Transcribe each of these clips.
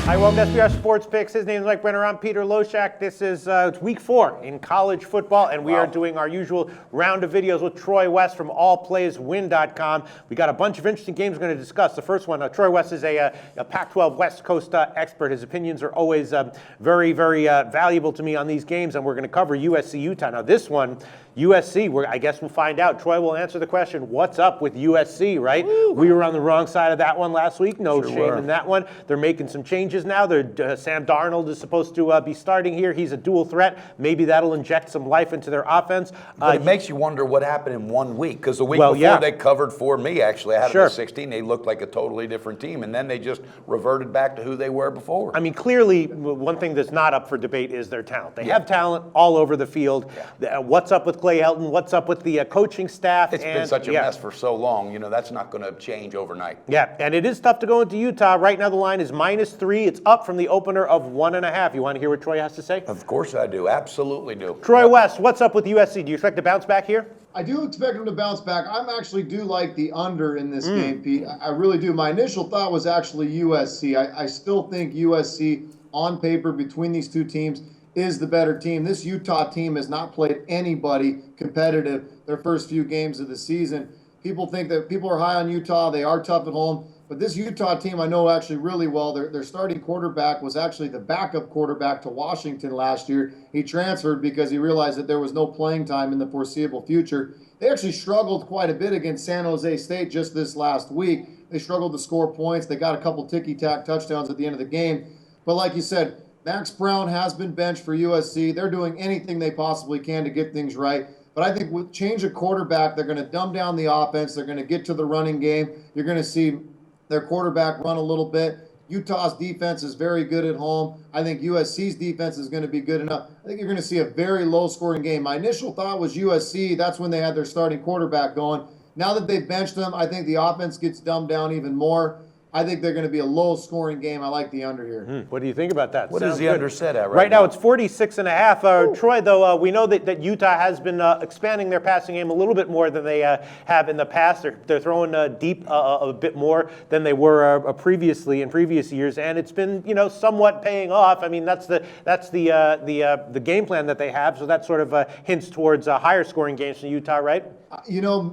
Hi, welcome to SBR Sports Picks. His name is Mike Brenner. I'm Peter Loshak. This is week 4 in college football, and we are doing our usual round of videos with Troy West from allplayswin.com. We got a bunch of interesting games we're going to discuss. The first one, Troy West is a Pac-12 West Coast expert. His opinions are always very, very valuable to me on these games, and we're going to cover USC Utah. Now, this one, USC, I guess we'll find out. Troy will answer the question, what's up with USC, right? Woo! We were on the wrong side of that one last week. No shame in that one. They're making some changes now. Sam Darnold is supposed to be starting here. He's a dual threat. Maybe that'll inject some life into their offense. But it makes you wonder what happened in 1 week, because the week before they covered for me, actually. I had them at 16. They looked like a totally different team, and then they just reverted back to who they were before. I mean, clearly, one thing that's not up for debate is their talent. They have talent all over the field. What's up with Clay Helton? What's up with the coaching staff? It's been such a mess for so long. You know, that's not going to change overnight. Yeah, and it is tough to go into Utah. Right now, the line is -3. It's up from the opener of 1.5. You want to hear what Troy has to say? Of course I do. Absolutely do. Troy West, what's up with USC? Do you expect to bounce back here? I do expect them to bounce back. I actually do like the under in this game, Pete. I really do. My initial thought was actually USC. I still think USC, on paper, between these two teams, is the better team. This Utah team has not played anybody competitive their first few games of the season. People think that people are high on Utah. They are tough at home. But this Utah team I know actually really well. Their starting quarterback was actually the backup quarterback to Washington last year. He transferred because he realized that there was no playing time in the foreseeable future. They actually struggled quite a bit against San Jose State just this last week. They struggled to score points. They got a couple ticky-tack touchdowns at the end of the game. But like you said, Max Brown has been benched for USC. They're doing anything they possibly can to get things right. But I think with change of quarterback, they're going to dumb down the offense. They're going to get to the running game. You're going to see their quarterback run a little bit. Utah's defense is very good at home. I think USC's defense is going to be good enough. I think you're going to see a very low-scoring game. My initial thought was USC. That's when they had their starting quarterback going. Now that they've benched them, I think the offense gets dumbed down even more. I think they're going to be a low-scoring game. I like the under here. What do you think about that? What is the under set at right now? It's 46.5. Troy, though, we know that Utah has been expanding their passing game a little bit more than they have in the past. They're throwing deep a bit more than they were previously in previous years, and it's been somewhat paying off. I mean, that's the game plan that they have. So that sort of hints towards higher scoring games in Utah, right?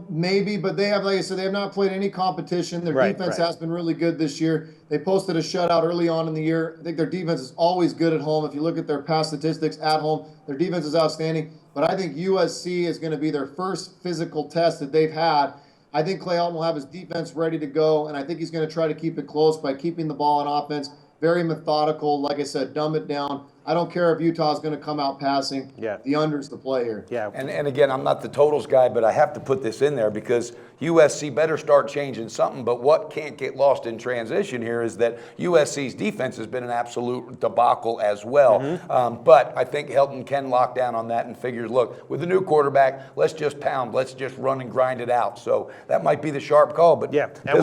Maybe, but they have, like I said, they have not played any competition. Their defense has been really good this year. They posted a shutout early on in the year. I think their defense is always good at home. If you look at their past statistics at home, their defense is outstanding. But I think USC is going to be their first physical test that they've had. I think Clay Helton will have his defense ready to go, and I think he's going to try to keep it close by keeping the ball on offense. Very methodical. Like I said, dumb it down. I don't care if Utah's going to come out passing. The under's the play here. And again, I'm not the totals guy, but I have to put this in there because USC better start changing something. But what can't get lost in transition here is that USC's defense has been an absolute debacle as well. But I think Helton can lock down on that and figures, look, with the new quarterback, let's just pound, let's just run and grind it out. So that might be the sharp call. But and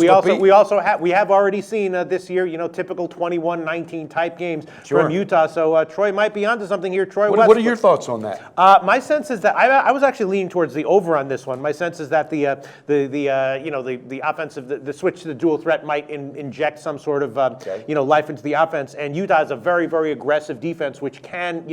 we have already seen this year, typical 21-19 type games from Utah. So Troy might be onto something here. Troy, what are your thoughts on that? My sense is that I was actually leaning towards the over on this one. My sense is that the offensive, the switch to the dual threat might inject some sort of life into the offense. And Utah is a very, very aggressive defense, which can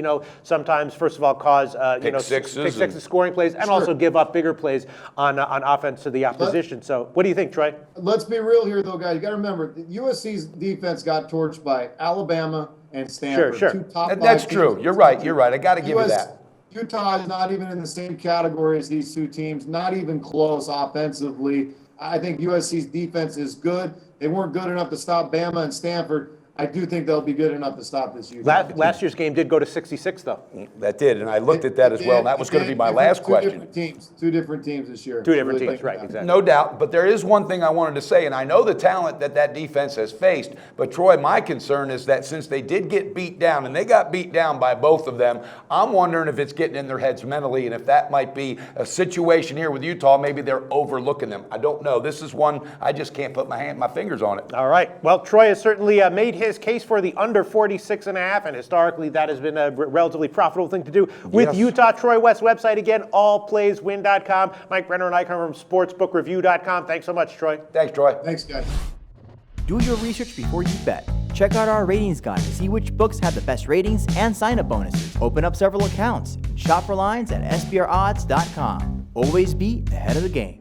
sometimes, first of all, cause pick sixes, scoring plays, and also give up bigger plays on offense to the opposition. So what do you think, Troy? Let's be real here, though, guys. You got to remember, USC's defense got torched by Alabama and Stanford. Sure. That's true. You're right. I got to give you that. Utah is not even in the same category as these two teams, not even close offensively. I think USC's defense is good. They weren't good enough to stop Bama and Stanford. I do think they'll be good enough to stop this Utah. Last year's game did go to 66, though. That did, and I looked at that as well. And that was going to be my last question. Two different teams this year. Two different teams, right, exactly. No doubt, but there is one thing I wanted to say, and I know the talent that defense has faced, but Troy, my concern is that since they did get beat down, and they got beat down by both of them, I'm wondering if it's getting in their heads mentally, and if that might be a situation here with Utah, maybe they're overlooking them. I don't know. This is one I just can't put my fingers on it. All right. Well, Troy has certainly made his case for the under 46.5, and historically that has been a relatively profitable thing to do with Utah. Troy West website again, allplayswin.com. Mike Brenner and I come from sportsbookreview.com. Thanks so much, Troy. Thanks, Troy. Thanks, guys. Do your research before you bet. Check out our ratings guide to see which books have the best ratings and sign-up bonuses. Open up several accounts and shop for lines at sbrodds.com. Always be ahead of the game.